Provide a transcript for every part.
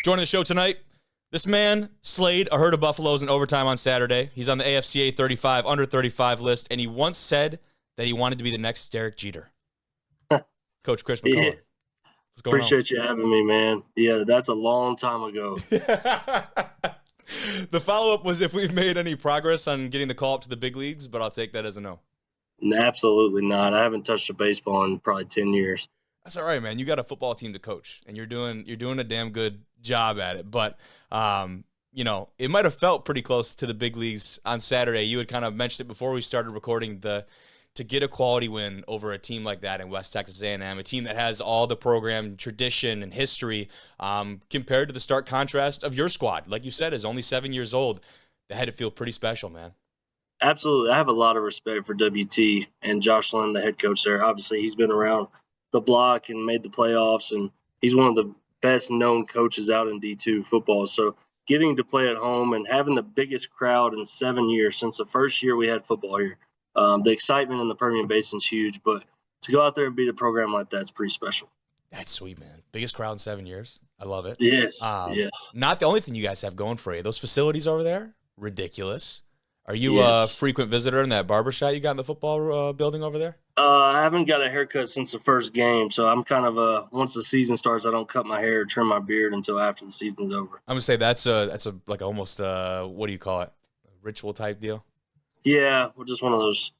Joining the show tonight, this man slayed a herd of Buffaloes in overtime on Saturday. He's on the AFCA 35, under 35 list, and he once said that he wanted to be the next Derek Jeter. Coach Chris McCullough. Yeah. What's going Appreciate you having me, man. Yeah, that's a long time ago. The follow-up was if we've made any progress on getting the call up to the big leagues, but I'll take that as a no. Absolutely not. I haven't touched a baseball in probably 10 years. That's all right, man. You got a football team to coach, and you're doing a damn good job at it. But it might have felt pretty close to the big leagues on Saturday. You had kind of mentioned it before we started recording, to get a quality win over a team like that in West Texas A&M, a team that has all the program tradition and history, compared to the stark contrast of your squad. Like you said, is only 7 years old. That had to feel pretty special, man. Absolutely. I have a lot of respect for WT and Josh Lynn, the head coach there. Obviously, he's been around the block and made the playoffs, and he's one of the best known coaches out in D2 football. So getting to play at home and having the biggest crowd in 7 years since the first year we had football here. The excitement in the Permian Basin is huge, but to go out there and beat a program like that is pretty special. That's sweet, man. Biggest crowd in 7 years. I love it. Yes, yes. Not the only thing you guys have going for you. Those facilities over there, ridiculous. Are you a Yes. frequent visitor in that barbershop you got in the football building over there? I haven't got a haircut since the first game, so I'm kind of once the season starts, I don't cut my hair or trim my beard until after the season's over. I'm gonna say that's like almost what do you call it? A ritual type deal? Yeah, we're just one of those.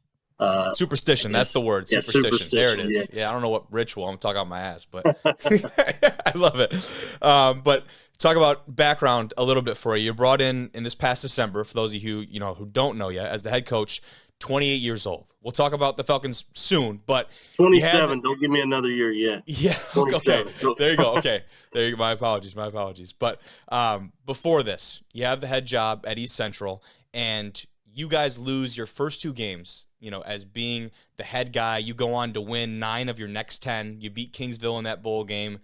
Superstition. That's the word. Yeah, Superstition. There it is. yes. Yeah, I don't know what ritual. I'm talking out my ass, but I love it. But talk about background a little bit for you. You're brought in this past December, for those of you who don't know yet, as the head coach, 28 years old. We'll talk about the Falcons soon, but 27. Don't give me another year yet. Yeah. 27. Okay. There you go. Okay. There you go. My apologies. But before this, you have the head job at East Central, and you guys lose your first two games, as being the head guy. You go on to win 9 of your next 10. You beat Kingsville in that bowl game.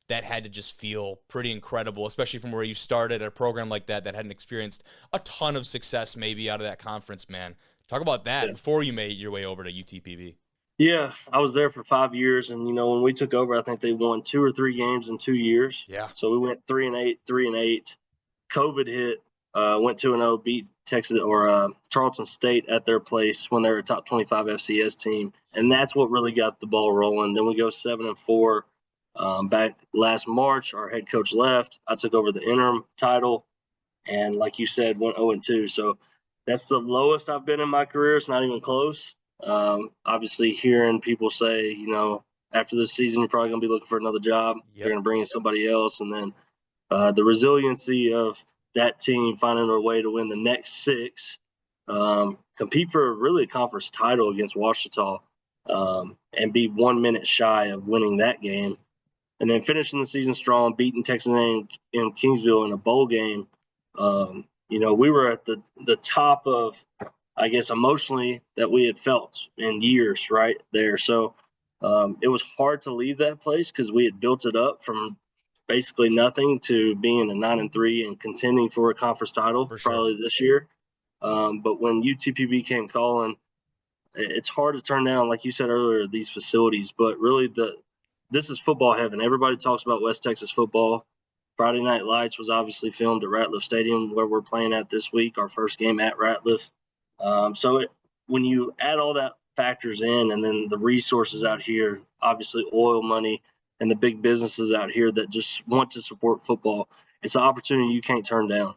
That had to just feel pretty incredible, especially from where you started at a program like that hadn't experienced a ton of success maybe out of that conference, man. Talk about that before you made your way over to UTPB. Yeah, I was there for 5 years, and when we took over, I think they won 2 or 3 games in 2 years. Yeah. So we went 3-8, 3-8. COVID hit. Went 2-0, beat Texas or Charleston State at their place when they were a top 25 FCS team, and that's what really got the ball rolling. Then we go 7-4. Back last March, our head coach left. I took over the interim title, and like you said, went 0-2. So that's the lowest I've been in my career. It's not even close. Obviously, hearing people say, after this season, you're probably going to be looking for another job. Yep. They're going to bring in somebody else, and then the resiliency of that team finding a way to win the next 6, compete for really a conference title against Ouachita, and be 1 minute shy of winning that game. And then finishing the season strong, beating Texas A&M in Kingsville in a bowl game. We were at the top of, I guess, emotionally that we had felt in years right there. So it was hard to leave that place because we had built it up from basically nothing to being a 9-3 and contending for a conference title probably this year. But when UTPB came calling, it's hard to turn down, like you said earlier, these facilities. But really, this is football heaven. Everybody talks about West Texas football. Friday Night Lights was obviously filmed at Ratliff Stadium, where we're playing at this week, our first game at Ratliff. When you add all that factors in, and then the resources out here, obviously oil money, and the big businesses out here that just want to support football, it's an opportunity you can't turn down.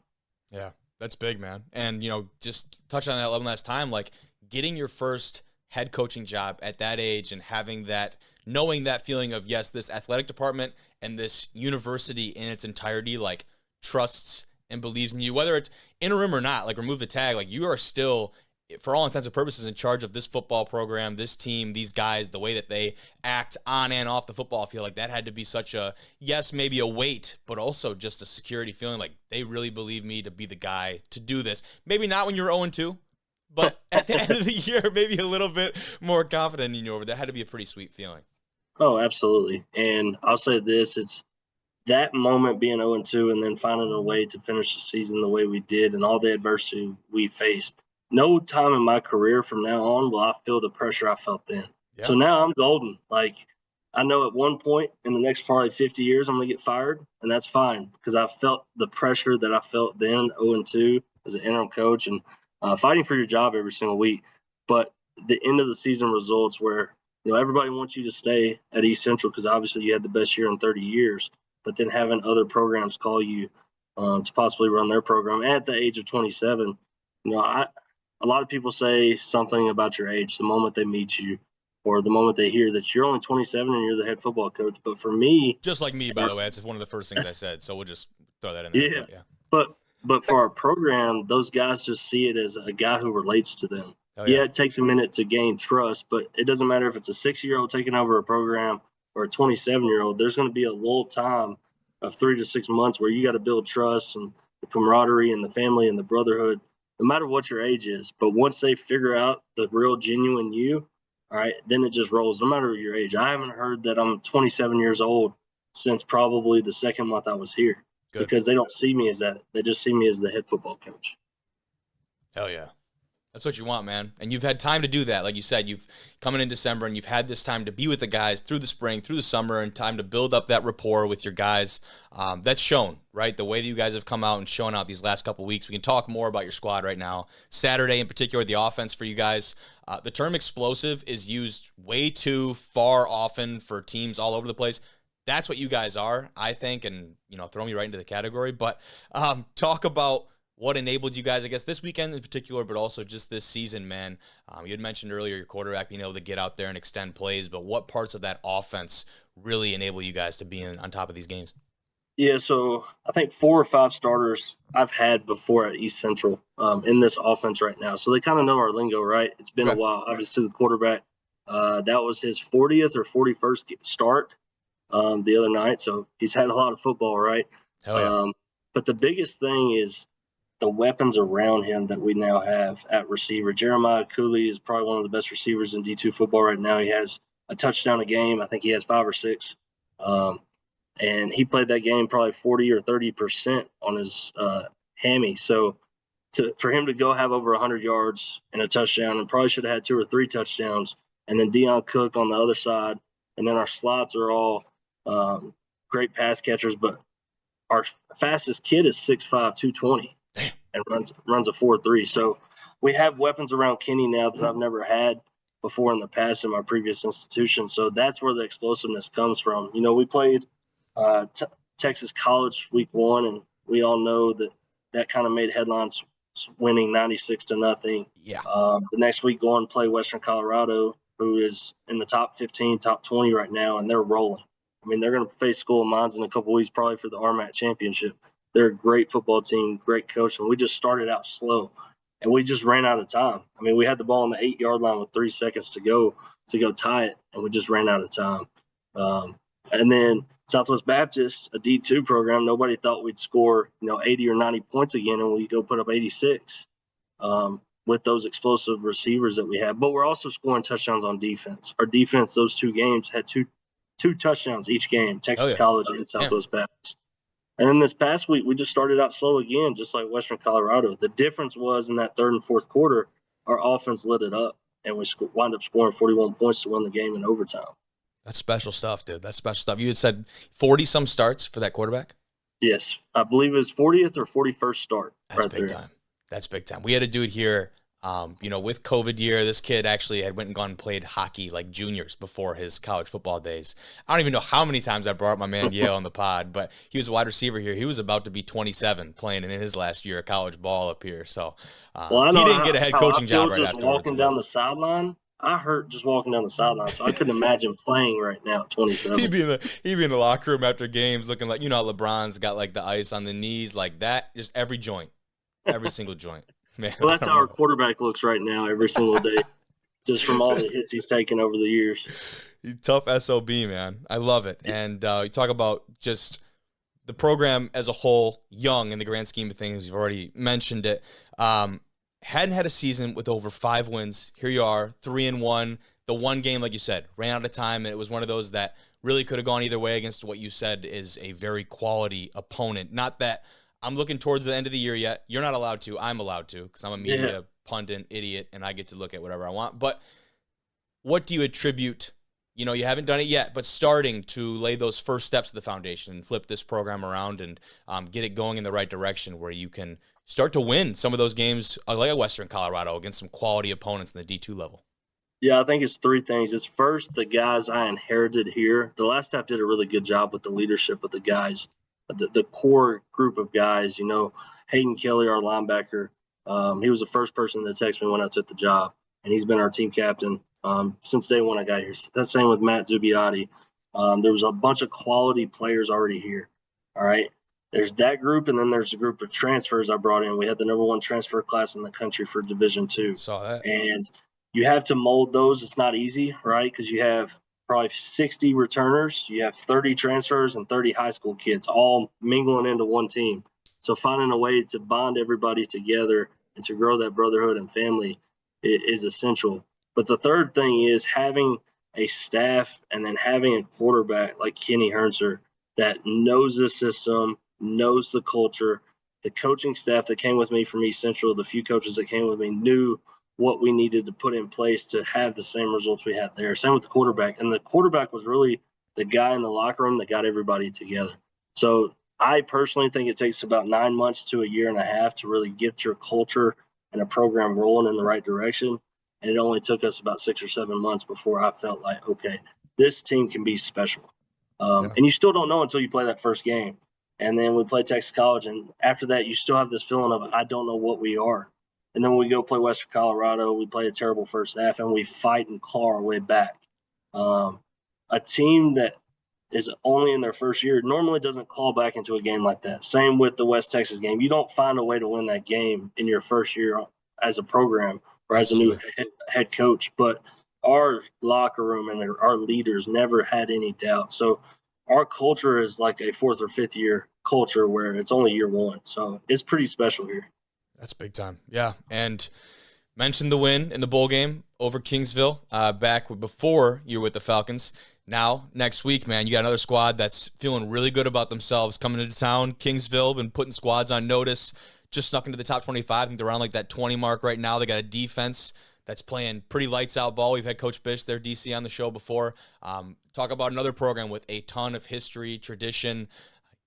Yeah, that's big, man. And, just touch on that one last time, like getting your first head coaching job at that age and having that, knowing that feeling of, yes, this athletic department and this university in its entirety, like, trusts and believes in you, whether it's interim or not, like, remove the tag, like, you are still, for all intents and purposes, in charge of this football program, this team, these guys, the way that they act on and off the football field. Like, that had to be such a, yes, maybe a weight, but also just a security feeling, like, they really believe me to be the guy to do this. Maybe not when you're 0-2, but at the end of the year, maybe a little bit more confident in you over. That had to be a pretty sweet feeling. Oh, absolutely. And I'll say this, it's that moment being 0-2 and then finding a way to finish the season the way we did and all the adversity we faced. No time in my career from now on will I feel the pressure I felt then. Yeah. So now I'm golden. Like, I know at one point in the next probably 50 years, I'm going to get fired, and that's fine because I felt the pressure that I felt then, 0-2 as an interim coach, and fighting for your job every single week. But the end of the season results where everybody wants you to stay at East Central because obviously you had the best year in 30 years, but then having other programs call you to possibly run their program at the age of 27, a lot of people say something about your age the moment they meet you or the moment they hear that you're only 27 and you're the head football coach. But for me, just like me, by the way, that's one of the first things I said. So we'll just throw that in there. yeah, but for our program, those guys just see it as a guy who relates to them. Oh, yeah. It takes a minute to gain trust, but it doesn't matter if it's a 6-year-old taking over a program or a 27-year-old. There's going to be a little time of 3 to 6 months where you got to build trust and the camaraderie and the family and the brotherhood, no matter what your age is. But once they figure out the real genuine you, all right, then it just rolls, no matter your age. I haven't heard that I'm 27 years old since probably the second month I was here. Good. Because they don't see me as that. They just see me as the head football coach. Hell yeah. That's what you want, man. And you've had time to do that. Like you said, you've come in December and you've had this time to be with the guys through the spring, through the summer, and time to build up that rapport with your guys. That's shown, right? The way that you guys have come out and shown out these last couple of weeks. We can talk more about your squad right now. Saturday in particular, the offense for you guys. The term explosive is used way too far often for teams all over the place. That's what you guys are, I think, and, throw me right into the category. But talk about what enabled you guys, I guess, this weekend in particular, but also just this season, man. You had mentioned earlier your quarterback being able to get out there and extend plays, but what parts of that offense really enable you guys to be on top of these games? Yeah, so I think 4 or 5 starters I've had before at East Central in this offense right now. So they kind of know our lingo, right? It's been a while. Obviously, the quarterback, that was his 40th or 41st start the other night. So he's had a lot of football, right? Hell yeah. But the biggest thing is the weapons around him that we now have at receiver. Jeremiah Cooley is probably one of the best receivers in D2 football right now. He has a touchdown a game. I think he has 5 or 6. And he played that game probably 40 or 30% on his hammy. So for him to go have over 100 yards and a touchdown, and probably should have had 2 or 3 touchdowns, and then Deion Cook on the other side, and then our slots are all great pass catchers. But our fastest kid is 6'5", 220. And runs a 4.3. So we have weapons around Kenny now that I've never had before in the past in my previous institution. So that's where the explosiveness comes from. We played Texas College week 1, and we all know that kind of made headlines, winning 96-0. Yeah. The next week, go and play Western Colorado, who is in the top 15, top 20 right now, and they're rolling. I mean, they're going to face School of Mines in a couple weeks, probably for the RMAC championship. They're a great football team, great coach, and we just started out slow, and we just ran out of time. I mean, we had the ball on the 8-yard line with 3 seconds to go tie it, and we just ran out of time. And then Southwest Baptist, a D2 program, nobody thought we'd score 80 or 90 points again, and we go put up 86 with those explosive receivers that we have. But we're also scoring touchdowns on defense. Our defense, those 2 games, had two touchdowns each game, Texas College and Southwest Baptist. And then this past week, we just started out slow again, just like Western Colorado. The difference was in that 3rd and 4th quarter, our offense lit it up, and we wound up scoring 41 points to win the game in overtime. That's special stuff, dude. That's special stuff. You had said 40-some starts for that quarterback? Yes. I believe it was 40th or 41st start. That's big time. That's big time. We had a dude here, with COVID year, this kid actually had went and gone and played hockey like juniors before his college football days. I don't even know how many times I brought up my man Yale on the pod, but he was a wide receiver here. He was about to be 27 playing in his last year of college ball up here. So he didn't get a head coaching job right afterwards. Walking down the sideline, I hurt just walking down the sideline, so I couldn't imagine playing right now at 27. He'd be in the locker room after games looking like, how LeBron's got like the ice on the knees like that, just every joint, every single joint. Man, well, that's how our quarterback looks right now every single day, just from all the hits he's taken over the years. He's tough SOB, man. I love it. And you talk about just the program as a whole, young in the grand scheme of things. You've already mentioned it. Hadn't had a season with over 5 wins. Here you are, 3-1. The one game, like you said, ran out of time, and it was one of those that really could have gone either way against what you said is a very quality opponent. Not that I'm looking towards the end of the year yet. You're not allowed to. I'm allowed to because I'm a media pundit, idiot, and I get to look at whatever I want. But what do you attribute you haven't done it yet, but starting to lay those first steps of the foundation and flip this program around and get it going in the right direction where you can start to win some of those games like at Western Colorado against some quality opponents in the D2 level? Yeah, I think it's three things. It's first, the guys I inherited here. The last staff did a really good job with the leadership of the guys, the core group of guys. Hayden Kelly, our linebacker, he was the first person to text me when I took the job, and he's been our team captain since day one I got here. That's the same with Matt Zubiotti. There was a bunch of quality players already here. All right. There's that group, and then there's a group of transfers I brought in. We had the number one transfer class in the country for Division II. Saw that. And you have to mold those. It's not easy, right? Because you have probably 60 returners, you have 30 transfers, and 30 high school kids all mingling into one team. So finding a way to bond everybody together and to grow that brotherhood and family is essential. But the third thing is having a staff and then having a quarterback like Kenny Hernser that knows the system, knows the culture. The coaching staff that came with me from East Central, the few coaches that came with me, knew what we needed to put in place to have the same results we had there. Same with the quarterback. And the quarterback was really the guy in the locker room that got everybody together. So I personally think it takes about 9 months to a year and a half to really get your culture and a program rolling in the right direction. And it only took us about 6 or 7 months before I felt like, okay, this team can be special. And you still don't know until you play that first game. And then we play Texas College. And after that, you still have this feeling of, I don't know what we are. And then when we go play Western Colorado, we play a terrible first half, and we fight and claw our way back. A team that is only in their first year normally doesn't claw back into a game like that. Same with the West Texas game. You don't find a way to win that game in your first year as a program or as a new head coach. But our locker room and our leaders never had any doubt. So our culture is like a fourth or fifth year culture where it's only year one. So it's pretty special here. That's big time. Yeah. And mentioned the win in the bowl game over Kingsville back before you were with the Falcons. Now, next week, man, you got another squad that's feeling really good about themselves coming into town. Kingsville, been putting squads on notice, just snuck into the top 25. I think they're around like that 20 mark right now. They got a defense that's playing pretty lights out ball. We've had Coach Bish, their DC, on the show before. Talk about another program with a ton of history, tradition.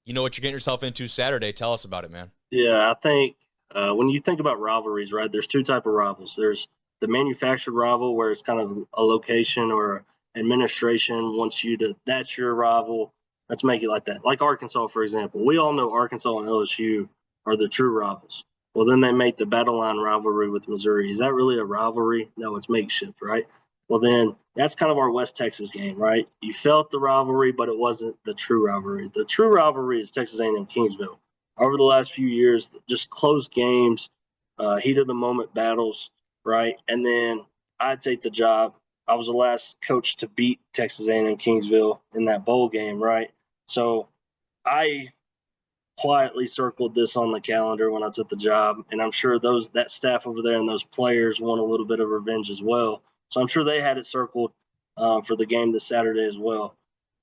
You know what you're getting yourself into Saturday. Tell us about it, man. Yeah, I think when you think about rivalries, right, there's two type of rivals. There's the manufactured rival where it's kind of a location or administration wants you to, that's your rival. Let's make it like that. Like Arkansas, for example. We all know Arkansas and LSU are the true rivals. Well, then they make the battle line rivalry with Missouri. Is that really a rivalry? No, it's makeshift, right? Well, then that's kind of our West Texas game, right? You felt the rivalry, but it wasn't the true rivalry. The true rivalry is Texas A&M Kingsville. Over the last few years, just close games, heat of the moment battles, right? And then I take the job. I was the last coach to beat Texas A&M Kingsville in that bowl game, right? So I quietly circled this on the calendar when I took the job, and I'm sure that staff over there and those players want a little bit of revenge as well. So I'm sure they had it circled for the game this Saturday as well.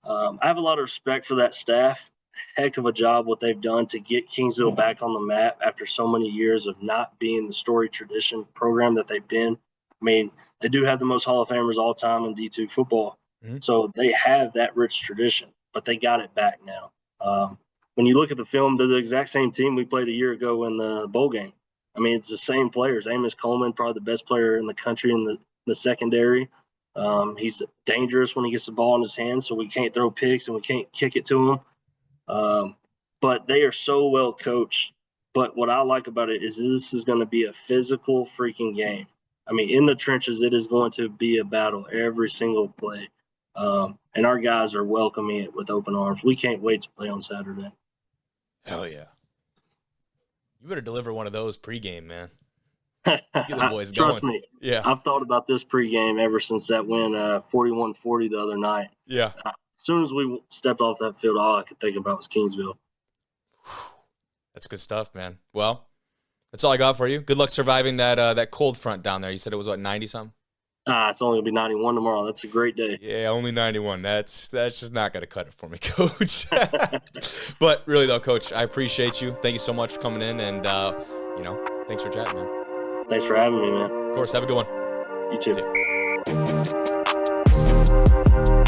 I have a lot of respect for that staff. Heck of a job what they've done to get Kingsville back on the map after so many years of not being the story tradition program that they've been. I mean, they do have the most Hall of Famers all time in D2 football. Mm-hmm. So they have that rich tradition, but they got it back now. When you look at the film, they're the exact same team we played a year ago in the bowl game. I mean, it's the same players. Amos Coleman, probably the best player in the country in the secondary. He's dangerous when he gets the ball in his hands, so we can't throw picks and we can't kick it to him. But they are so well coached. But what I like about it is this is going to be a physical freaking game. I mean, in the trenches, it is going to be a battle every single play. And our guys are welcoming it with open arms. We can't wait to play on Saturday. Hell yeah. You better deliver one of those pregame, man. Get the boys going. Trust me. Yeah. I've thought about this pregame ever since that win 41-40 the other night. Yeah. As soon as we stepped off that field, all I could think about was Kingsville. That's good stuff, man. Well, that's all I got for you. Good luck surviving that cold front down there. You said it was, what, 90-something? It's only going to be 91 tomorrow. That's a great day. Yeah, only 91. That's just not going to cut it for me, Coach. But really, though, Coach, I appreciate you. Thank you so much for coming in, and, thanks for chatting, man. Thanks for having me, man. Of course. Have a good one. You too.